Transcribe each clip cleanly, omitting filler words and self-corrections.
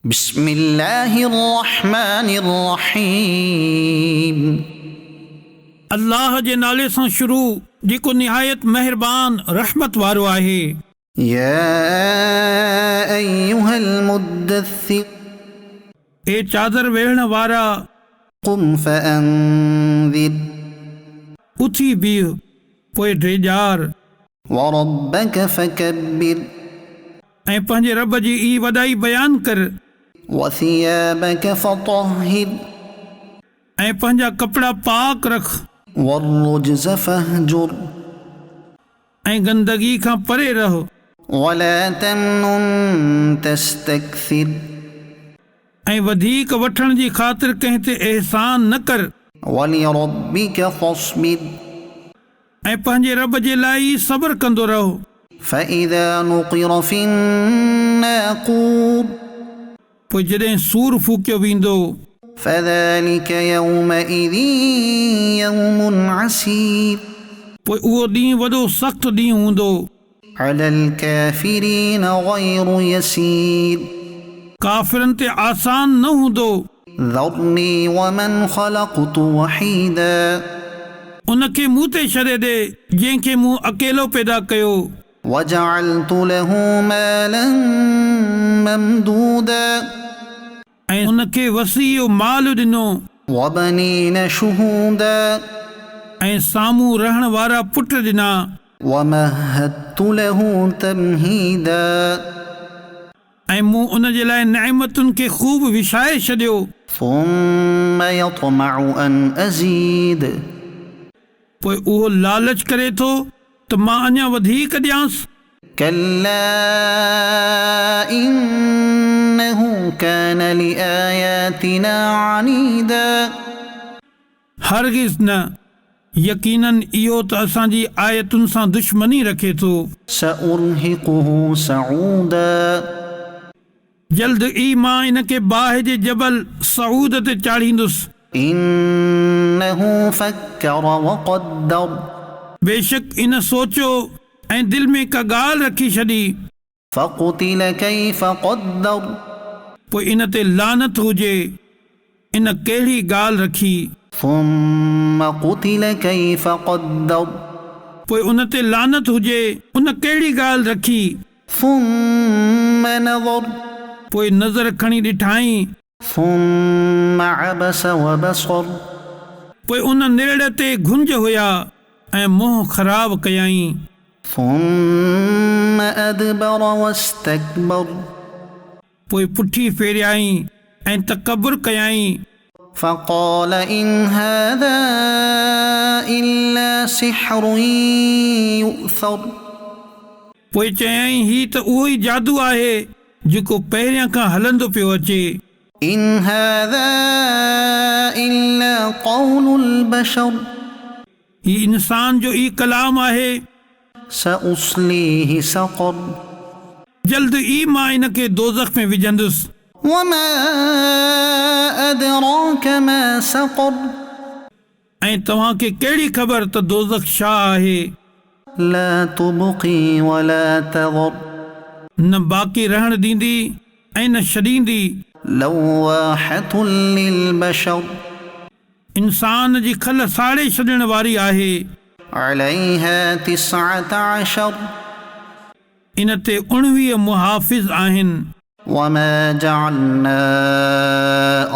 बिस्मिल्लाहिर्रहमानिर्रहीम। अल्लाह जे नाले सां शुरू जेको निहायत मेहरबान रहमत वारो आहे। या अय्युहल मुद्दस्सिर, ए चादर वेहण वारा, कुम फअंज़िर, उथी बीह पोइ ड्रेजार, वरब्बक फकब्बिर, ऐं पंहिंजे रब जी ई वॾाई बयान कर, वसियाबक फतहिर, ऐं पंहिंजा कपिड़ा पाक रख, वरुज्ज़ फहजुर, ऐं गंदगी खां परे रह, वला तमनुन तस्तक्सिर, ऐं वधीक वठण जी ख़ातिर कंहिं ते एहसान न कर, वलिरब्बिक फस्बिर, ऐं पंहिंजे रब जे लाइ सब्र कंदो रहो। फइज़ा नुक़िर फिन्नाक़ूर, पोइ जॾहिं सूर फूकियो वेंदो, फज़ालिक यौमइज़िन यौमुन असीर, पोइ उहो ॾींहुं वॾो सख़्तु ॾींहुं हूंदो, अलल काफ़िरीन गैरु यसीर, काफ़िरनि ते आसान न हूंदो। ज़रनी वमन ख़लक़तु वहीदा, उनखे मूं ते छॾे ॾे जंहिंखे मूं अकेलो पैदा कयो, वजअलतु लहू मालन ममदूदा, ऐं उनखे वसीउ माल ॾिनो, वबनीन शहूदा, ऐं साम्हूं रहण वारा पुट ॾिना, वमहदतु लहू तमहीदा, ऐं मूं उन जे लाइ नेमतुनि खे ख़ूब विछाए छॾियो। सुम्म यतमअ अन अज़ीद, पोइ उहो लालच करे थो त मां अञा वधीक ॾियांसि। कल्ला इन्नहु कान लिआयातिना अनीदा, हरगिज़ न, यकीनन इहो त असांजी आयतुनि सां दुश्मनी रखे थो। सउरहिकुहु सऊदा, जल्द ई मां इनखे बाहि जे जबल सऊद ते चाढ़ींदुसि। इन्नहु फक्कर वक़द्दर, बेशक इन सोचियो ऐं दिलि में का ॻाल्हि रखी छॾी। फ़क़ुतिल कैफ़ क़द्दर, पोइ इन ते लानत हुजे, इन कहिड़ी ॻाल्हि रखी। सुम्म क़ुतिल कैफ़ क़द्दर, पोइ उन ते लानत हुजे, उन कहिड़ी ॻाल्हि रखी। सुम्म नज़र, पोइ नज़र खणी ॾिठाई, सुम्म अबस वबसर, पोइ उन नेड़ ते घुंज हुया ऐं मुंहुं ख़राब कयाई। सुम्म अदबर वस्तकबर, पोइ पुठी फेरियाई ऐं तकबुर कयाई। फ़क़ाल इन हाज़ा इल्ला सिहरुन युअ्सर, पोइ चयाई ही त उहो ई जादू आहे जेको पहिरियां खां हलंदो पियो अचे। इन हाज़ा इल्ला क़ौलुल बशर, ही इंसान जो ई कलाम आहे। सउस्लीहि सक़र, जल्द ई मां इनखे दोज़ख में विझंदुसि। वमा अदराक मा सक़र, ऐं तव्हांखे कहिड़ी ख़बर त दोज़ख छा आहे। ला तुबक़ी वला तज़र, न बाक़ी रहण ॾींदी ऐं न छॾींदी। लवाहतुन लिलबशर, इंसान जी खल साड़े छॾण वारी आहे। अलैहा तिस्अत अशर, इन ते 19 मुहाफ़िज़ आहिनि। वमा जअलना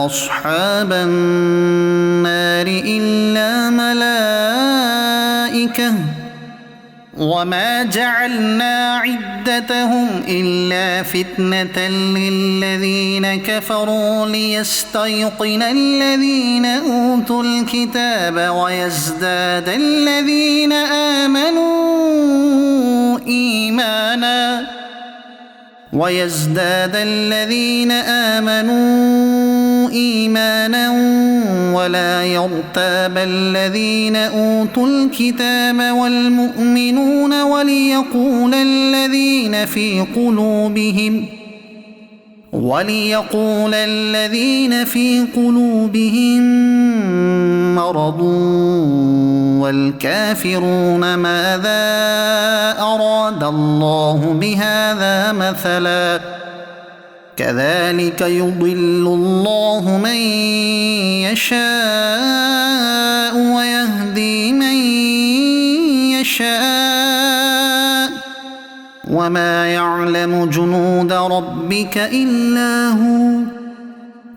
अस्हाबन नारि इल्ला मलाइका, वमा जअलना इद्दतहुम इल्ला फितनतन लिल्लज़ीन कफ़रू लियस्तयक़िन الذين أوتوا الكتاب ويزداد الذين آمنوا إيمانا ولا يرتاب الذين أوتوا الكتاب والمؤمنون وليقول الذين في قلوبهم مرض والكافرون ماذا أراد الله بهذا مثلا كذلك يضل الله من يشاء ويهدي من يشاء وما يعلم جنود ربك إلا هو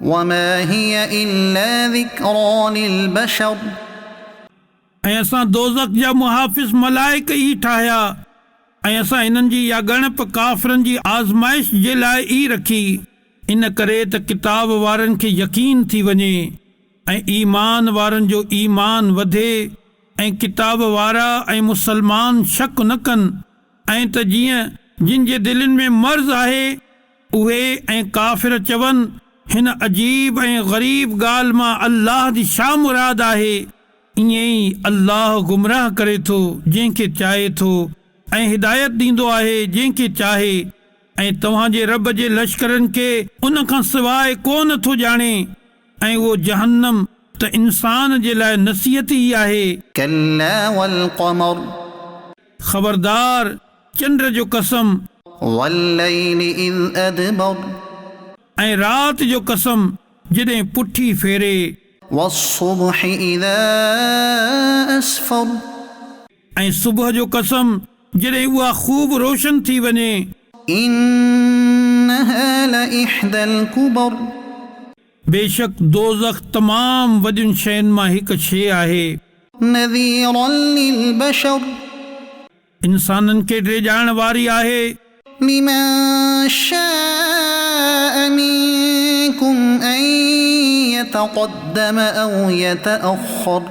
وما هي إلا ذكرى للبشر ऐं असां दोज़ख जा मुहाफ़िज़ मलाइक ई ठाहिया ऐं असां हिननि जी या ॻणप काफ़िरनि जी आज़माइश जे लाइ ई रखी इन करे त किताब वारनि खे यकीन थी वञे ऐं ईमान वारनि जो ईमान वधे ऐं किताब वारा ऐं मुसलमान शक न कनि ऐं त जीअं जिन जे दिलनि में मर्ज़ आहे उहे ऐं काफ़िर चवनि हिन अजीब ऐं ग़रीब ॻाल्हि मां अल्लाह जी छा मुराद आहे ईअं ई अल्लाह गुमराह करे थो जंहिंखे चाहे थो ऐं हिदायत ॾींदो आहे जंहिंखे चाहे ऐं तव्हांजे रब जे लश्करनि खे उन खां सवाइ कोन थो ॼाणे ऐं उहो जहन्नम त इंसान जे लाइ नसीहत ई आहे كلا والقمر ख़बरदार चंड जो कसम والليل إذ أدبر ऐं राति जो कसम जॾहिं पुठी फेरे والصبح إذا أسفر ऐं सुबुह जो कसम जॾहिं उहा ख़ूब रोशन थी वञे إنها لإحدى الكبر बेशक दोज़ख तमाम वॾियुनि शयुनि मां हिकु शइ आहे نذيرا للبشر इंसाननि खे ॾेॼाइण वारी आहे لمن شاء منكم أن يتقدم أو يتأخر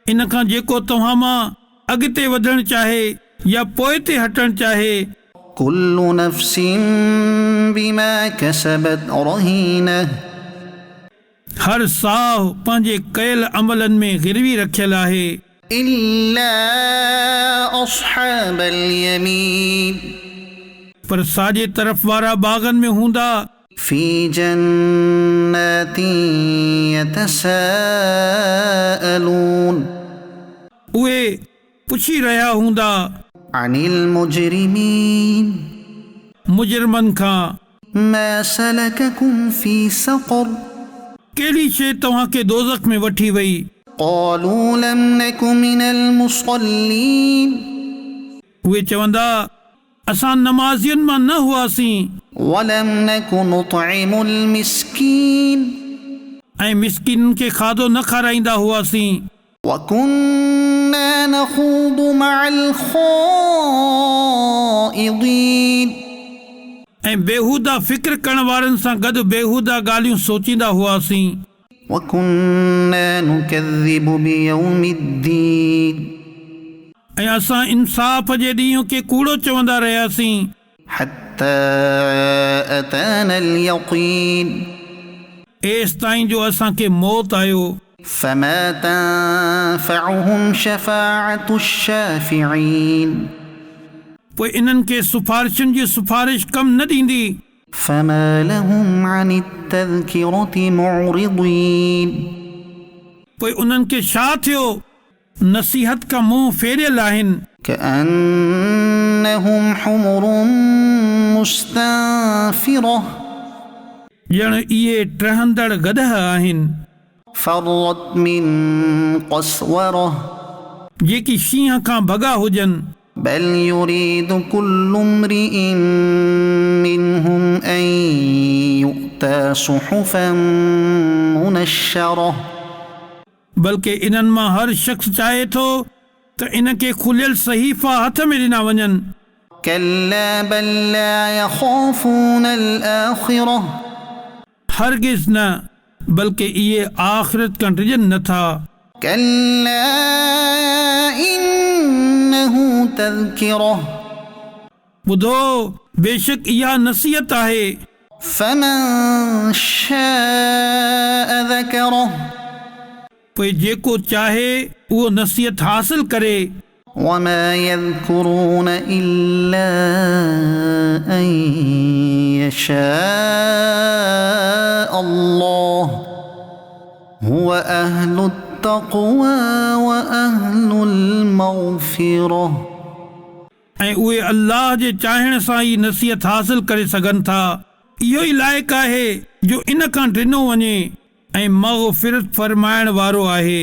इन खां जेको तव्हां मां अॻिते वधणु चाहे या पोइ ते हटणु चाहे كل نفس بما كسبت رهينة हर साहु पंहिंजे कयल अमलनि में गिरवी रखियलु आहे إلا أصحاب اليمين पर साॼे तरफ़ वारा बाग़नि में हूंदा في جنات يتساءلون उहे पुछी रहिया हूंदा عن المجرمين मुजरिमनि खां ما سلككم في سقر कहिड़ी शइ तव्हांखे दोज़ख में वठी वई قالوا لم نك من المصلين उहे चवंदा असां नमाज़ियुनि मां न हुआसीं ولم نك نطعم المسكين ऐं मिसकिननि खे खाधो न खाराईंदा हुआसीं وكنا نخوض مع الخائضين ऐं बेहूदा फ़िक्र करण वारनि सां गॾु बेहूदा ॻाल्हियूं सोचींदा हुआसीं وكنا نكذب بيوم الدين ऐं असां इंसाफ़ जे ॾींहं खे कूड़ो चवंदा रहियासीं حتى أتانا اليقين एसि ताईं जो असांखे मौत आयो فما تنفعهم شفاعة الشافعين पोइ इन्हनि खे सिफारिशुनि जी सिफारिश कमु न ॾींदी فما لهم عن التذكرة معرضين पोइ उन्हनि खे छा थियो नसीहत खां मुंहुं फेरियल आहिनि كأنهم حمر مستنفرة ॼण इहे टहंदड़ गदह आहिनि فرت من قسورة जेकी शींहं खां भॻा हुजनि بل يريد كل امرئ منهم أن يؤتى صحفا منشرة बल्कि इन्हनि मां हर शख़्स चाहे थो त इनखे खुलियल सहीफ़ा हथ में ॾिना वञनि كلا بل لا يخافون الآخرة हरगिज़ न बल्कि इहे आख़िरत खां डिॼनि नथा كلا إنه تذكرة ॿुधो बेशक इहा नसीहत आहे فمن شاء ذكره पोइ जेको चाहे उहो नसीहत हासिल करे وما يذكرون إلا أن يشاء الله هو أهل التقوى وأهل المغفرة ऐं उहे अल्लाह जे चाहण सां ई नसीहत हासिल करे सघनि था इहो ई लाइक़ु आहे जो इन खां ॾिनो वञे ऐं मग़फ़िरत फरमाइण वारो आहे।